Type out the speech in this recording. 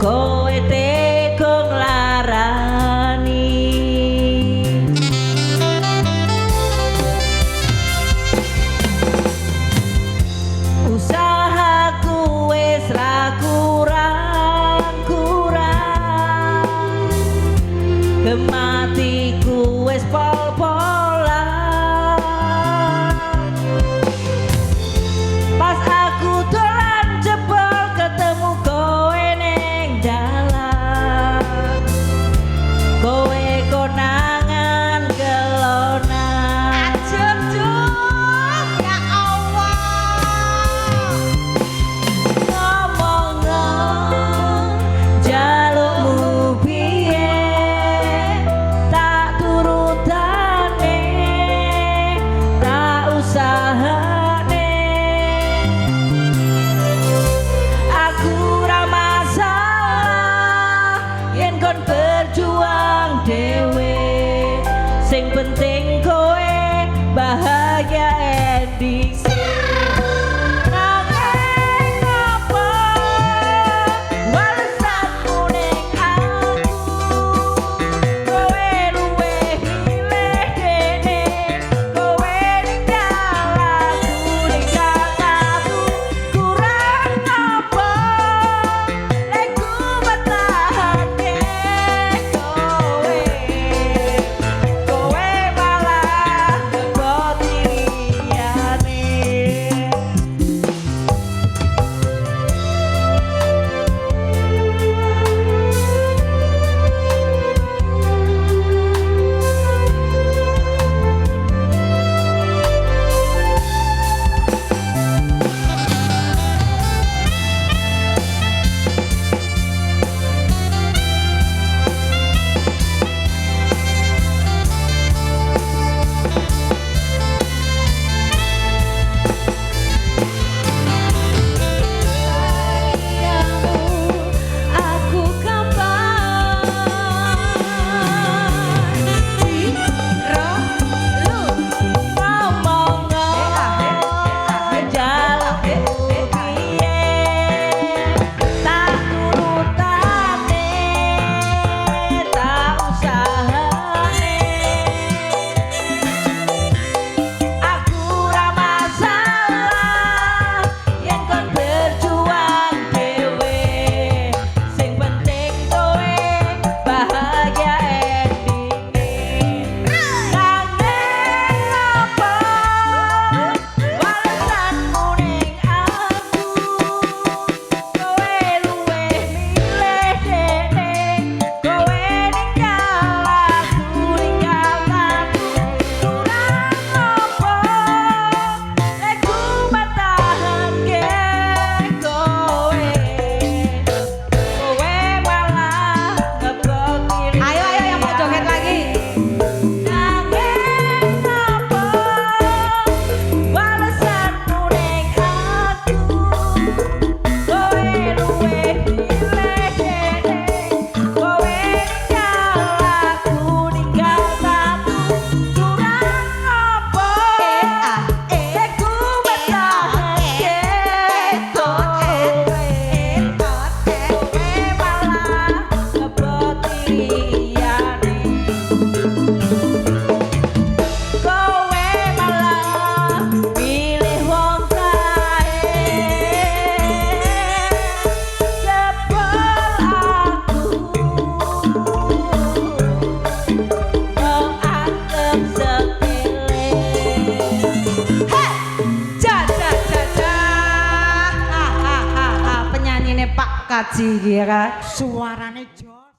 kowe tega nglarani. Usahaku wis ra kurang-kurang, kematiku wis pol-polan. Pas aku dolan jebol ketemu kowe ning dalan, kowe konangan kelonan. Ajur Jum, ya Allah. Ngomongno jalukmu piye, tak turutane, tak usahane. Aku ra masalah yen kon berjuang dhewe, sing penting kowe bahagia ending. Nanging apa walesanmu ning aku, kowe luwih milih dene, kowe ninggal aku ninggal aku. Kurang apa lek ku bertahanke kowe, kowe malah ngeboti liyane. Aku kapan ngomongno jalukmu piye, tak turutane, tak usahane. Aku ra masalah yen kon berjuang dhewe, sing penting kowe bahagia endinge. Nanging apa walesanmu ning aku, kowe luwih milih dene, kowe ninggal aku ninggal aku. Kurang apa lek ku bertahanke kowe, kowe malah ngeboti. Ayo yang mau joget lagi. Nanging apa walesanmu ning aku, kowe luwih milih dene, kowe ninggal aku ninggal aku. Kurang apa lek ku bertahanke kowe, kowe malah ngeboti liyane. Kowe malah milih wong kae, jebol aku kok anggap sepele. Penyanyi Pak Kaji kira suarane jos.